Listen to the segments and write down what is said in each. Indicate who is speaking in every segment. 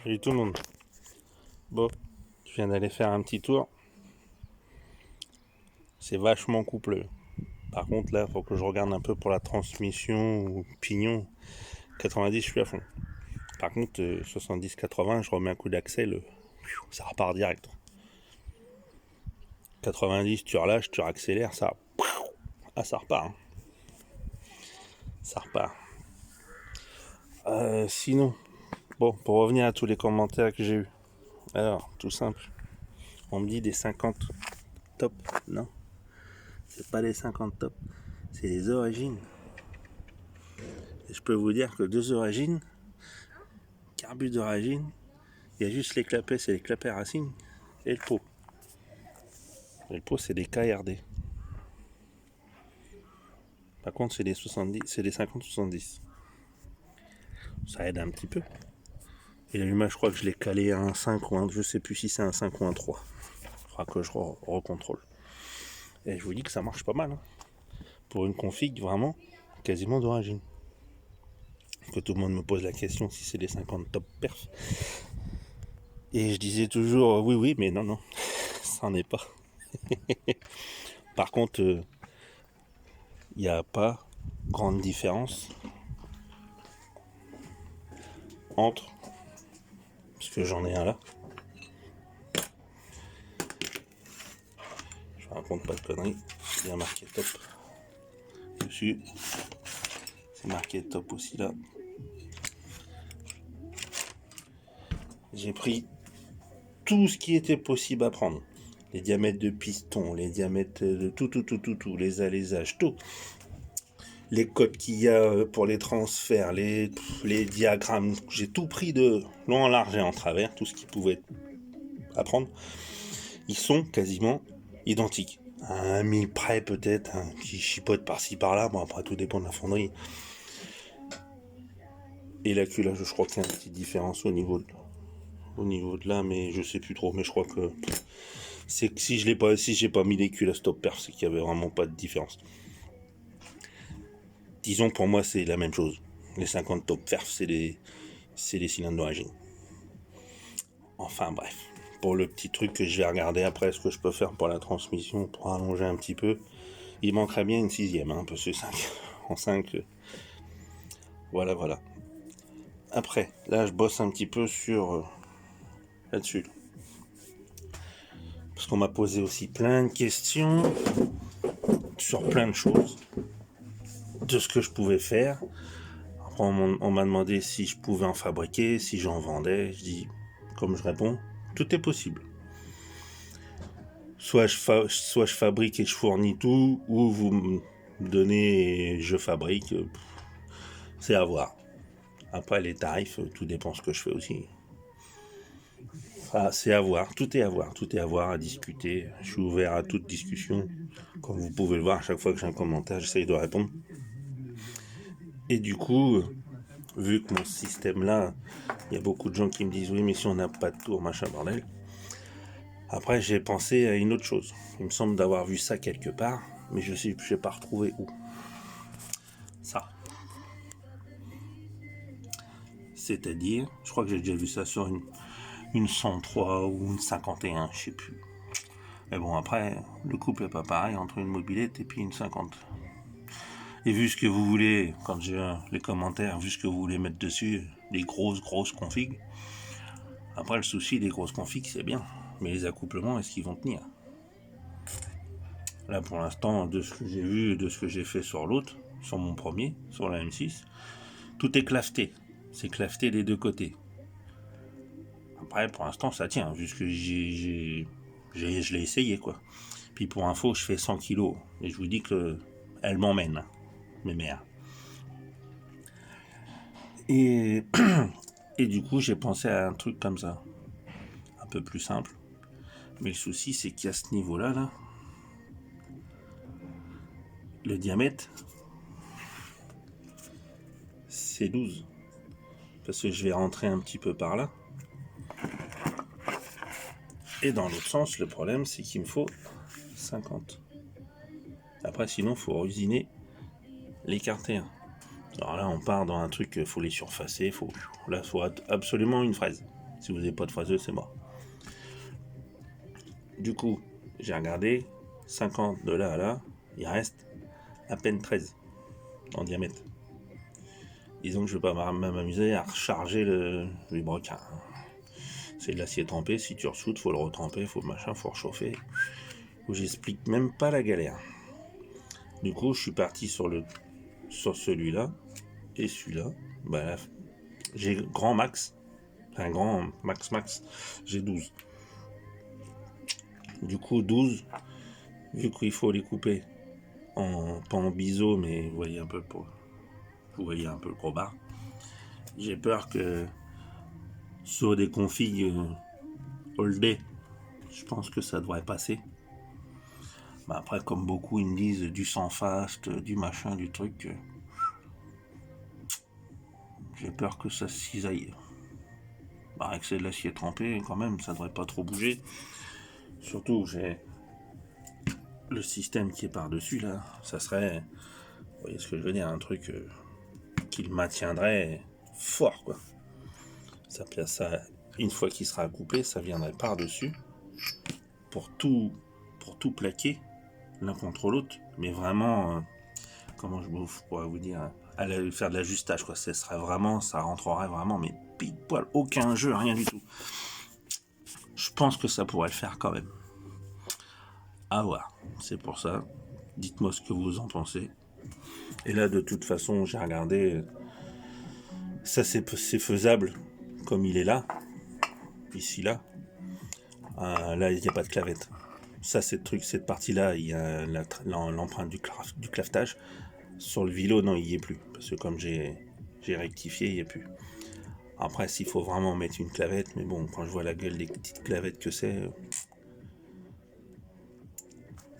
Speaker 1: Salut tout le monde. Bon, je viens d'aller faire un petit tour. C'est vachement coupleux. Par contre là, faut que je regarde un peu pour la transmission ou pignon. 90, je suis à fond. Par contre, 70-80, je remets un coup d'axel, ça repart direct. 90, tu relâches, tu réaccélères, ça repart. Hein. Ça repart. Sinon, bon, pour revenir à tous les commentaires que j'ai eus. Alors, tout simple. On me dit des 50 top. Non, c'est pas les 50 top. C'est les origines. Et je peux vous dire que 2 origines, carbu d'origine, il y a juste les clapets, c'est les clapets racines et le pot. Et le pot, c'est des KRD. Par contre, c'est les 70, c'est les 50-70. Ça aide un petit peu. Et l'allumage, je crois que je l'ai calé à un 5 ou un, je sais plus si c'est un 5 ou un 3. Il faudra que je recontrôle. Et je vous dis que ça marche pas mal. Hein. Pour une config vraiment quasiment d'origine. Que tout le monde me pose la question si c'est les 50 top perf. Et je disais toujours oui, mais non, ça n'en est pas. Par contre, il n'y a pas grande différence entre, parce que j'en ai un là, je raconte pas de conneries, il y a marqué top dessus, c'est marqué top aussi là. J'ai pris tout ce qui était possible à prendre, les diamètres de piston, les diamètres de tout, les alaisages, tout. Les codes qu'il y a pour les transferts, les diagrammes, j'ai tout pris de long en large et en travers, tout ce qui pouvait apprendre. Ils sont quasiment identiques. Un 1000 près peut-être, un petit chipote par-ci par-là, bon après tout dépend de la fonderie. Et la culage, je crois qu'il y a une petite différence au niveau de là, mais je sais plus trop, mais je crois que c'est que si j'ai pas mis les culages top perf, c'est qu'il y avait vraiment pas de différence. Disons pour moi c'est la même chose. Les 50 top perf, c'est les cylindres d'origine. Enfin bref, pour le petit truc que je vais regarder après, ce que je peux faire pour la transmission, pour allonger un petit peu, il manquerait bien une 6ème, hein, parce que 5, en 5, voilà. Après, là je bosse un petit peu sur là-dessus. Parce qu'on m'a posé aussi plein de questions sur plein de choses, de ce que je pouvais faire. Après on m'a demandé si je pouvais en fabriquer, si j'en vendais. Je dis, comme je réponds, tout est possible. Soit je fabrique et je fournis tout, ou vous me donnez et je fabrique. C'est à voir. Après les tarifs, tout dépend ce que je fais aussi. C'est à voir, tout est à voir, à discuter. Je suis ouvert à toute discussion. Comme vous pouvez le voir, à chaque fois que j'ai un commentaire, j'essaye de répondre. Et du coup, vu que mon système là, il y a beaucoup de gens qui me disent oui mais si on n'a pas de tour, machin bordel. Après j'ai pensé à une autre chose. Il me semble d'avoir vu ça quelque part, mais je sais pas retrouvé où. Ça. C'est-à-dire, je crois que j'ai déjà vu ça sur une 103 ou une 51, je sais plus. Mais bon, après, le couple est pas pareil entre une mobilette et puis une 50. Et vu ce que vous voulez, quand j'ai les commentaires, vu ce que vous voulez mettre dessus, les grosses configs. Après, le souci des grosses configs, c'est bien. Mais les accouplements, est-ce qu'ils vont tenir? Là, pour l'instant, de ce que j'ai vu, de ce que j'ai fait sur l'autre, sur mon premier, sur la M6, tout est clafeté. C'est clafeté des deux côtés. Après, pour l'instant, ça tient, vu que je l'ai essayé, quoi. Puis pour info, je fais 100 kilos. Et je vous dis que elle m'emmène, mes mères. Et du coup, j'ai pensé à un truc comme ça. Un peu plus simple. Mais le souci, c'est qu'à ce niveau-là, là, le diamètre, c'est 12. Parce que je vais rentrer un petit peu par là. Et dans l'autre sens, le problème, c'est qu'il me faut 50. Après, sinon, il faut usiner l'écarter. Alors là, on part dans un truc, il faut les surfacer, là, il faut absolument une fraise. Si vous n'avez pas de phraseuse, c'est mort. Du coup, j'ai regardé, 50 de là à là, il reste à peine 13 en diamètre. Disons que je ne vais pas m'amuser à recharger le broquin. C'est de l'acier trempé, si tu reshootes, faut le retremper, faut machin, faut rechauffer. J'explique même pas la galère. Du coup, je suis parti sur celui-là et celui-là. Bah, j'ai grand max, un grand max, j'ai 12. Du coup, 12, vu qu'il faut les couper pas en biseau, mais vous voyez un peu le gros bar. J'ai peur que sur des configs all day, je pense que ça devrait passer. Bah après, comme beaucoup, ils me disent du sans fast, du machin, du truc. J'ai peur que ça cisaille. Bah, avec c'est de l'acier trempé, quand même, ça devrait pas trop bouger. Surtout, j'ai le système qui est par-dessus, là. Ça serait, vous voyez ce que je veux dire, un truc qui le maintiendrait fort, quoi. Ça, une fois qu'il sera coupé, ça viendrait par-dessus pour tout plaquer l'un contre l'autre, mais vraiment, comment je pourrais vous dire, faire de l'ajustage, quoi. Ça rentrerait vraiment, mais pile poil, aucun jeu, rien du tout. Je pense que ça pourrait le faire quand même. À voir. C'est pour ça. Dites-moi ce que vous en pensez. Et là, de toute façon, j'ai regardé. Ça, c'est faisable comme il est là. Ici, là. Là, il n'y a pas de clavette. Ça, cette partie-là, il y a l'empreinte du clavetage. Sur le vélo, non, il n'y est plus. Parce que comme j'ai rectifié, il n'y est plus. Après, s'il faut vraiment mettre une clavette, mais bon, quand je vois la gueule des petites clavettes que c'est...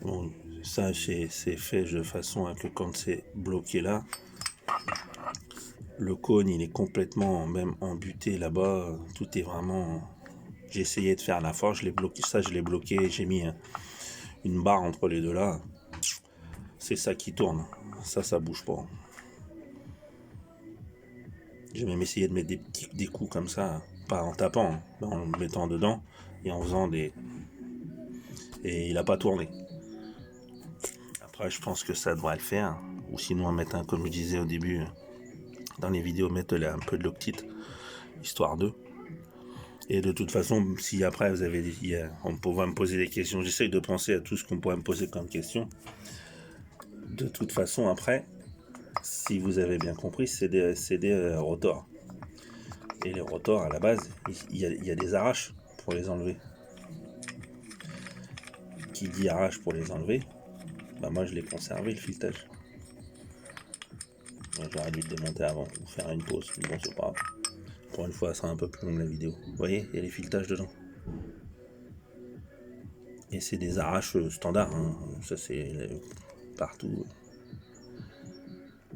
Speaker 1: Bon, ça, c'est fait de façon à que quand c'est bloqué là, le cône, il est complètement même embuté là-bas. Tout est vraiment... J'ai essayé de faire la force, je l'ai bloqué, j'ai mis une barre entre les deux là. C'est ça qui tourne. Ça bouge pas. J'ai même essayé de mettre des coups comme ça, pas en tapant, mais en le mettant dedans et en faisant des... Et il a pas tourné. Après, je pense que ça devrait le faire. Ou sinon, mettre comme je disais au début, dans les vidéos, mettre un peu de loctite, histoire d'eux. Et de toute façon, si après vous avez on pourra me poser des questions, j'essaye de penser à tout ce qu'on pourrait me poser comme question. De toute façon, après, si vous avez bien compris, c'est des rotors. Et les rotors, à la base, il y a des arraches pour les enlever. Qui dit arrache pour les enlever, bah moi je l'ai conservé le filetage. J'aurais dû le démonter avant ou faire une pause, mais bon c'est pas grave. Pour une fois, ça sera un peu plus long la vidéo. Vous voyez, il y a les filetages dedans. Et c'est des arraches standards, hein. Ça c'est partout.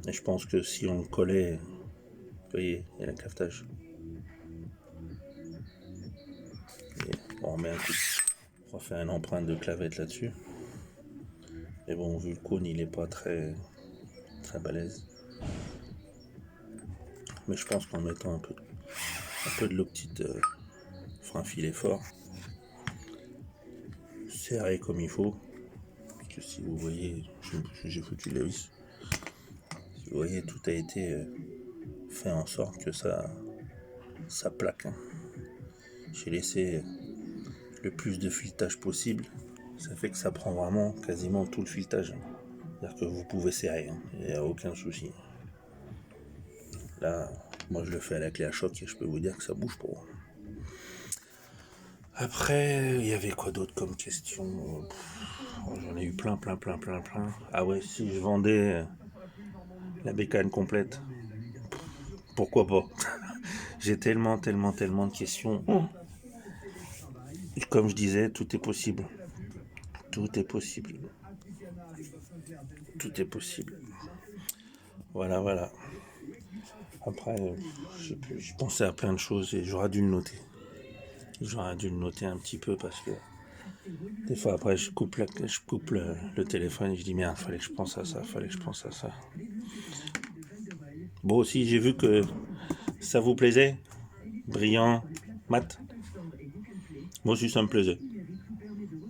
Speaker 1: Et je pense que si on le collait, vous voyez, il y a le cafetage. On remet un coup. On va faire une empreinte de clavette là-dessus. Mais bon, vu le cône, il est pas très balèze. Mais je pense qu'en mettant un peu de loctite fera un filet fort. Serré comme il faut. Parce que si vous voyez, j'ai foutu la vis. Si vous voyez, tout a été fait en sorte que ça plaque. Hein. J'ai laissé le plus de filetage possible. Ça fait que ça prend vraiment quasiment tout le filetage. C'est-à-dire que vous pouvez serrer, hein. Il n'y a aucun souci. Là, moi je le fais à la clé à choc et je peux vous dire que ça bouge pas. Après, il y avait quoi d'autre comme question? J'en ai eu plein. Ah ouais, si je vendais la bécane complète, pourquoi pas? J'ai tellement de questions. Comme je disais, tout est possible. Tout est possible. Voilà. Après, je pensais à plein de choses et j'aurais dû le noter. J'aurais dû le noter un petit peu parce que des fois après je coupe le téléphone et je dis merde, fallait que je pense à ça. Bon aussi j'ai vu que ça vous plaisait. Brillant, Mat. Moi aussi ça me plaisait.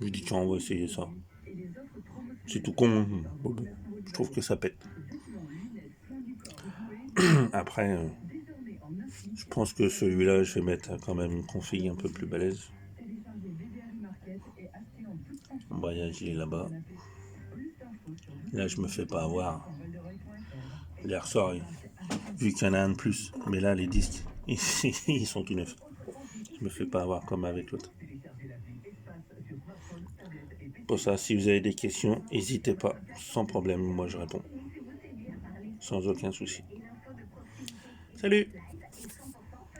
Speaker 1: Je dis tiens, on va essayer ça. C'est tout con, hein. Bon, je trouve que ça pète. Après, je pense que celui-là, je vais mettre quand même une config un peu plus balèze. Voyage, il est là-bas. Là, je me fais pas avoir. Les ressorts, vu qu'il y en a un de plus. Mais là, les disques, ils sont tout neufs. Je me fais pas avoir comme avec l'autre. Pour ça, si vous avez des questions, n'hésitez pas, sans problème, moi je réponds. Sans aucun souci. Salut!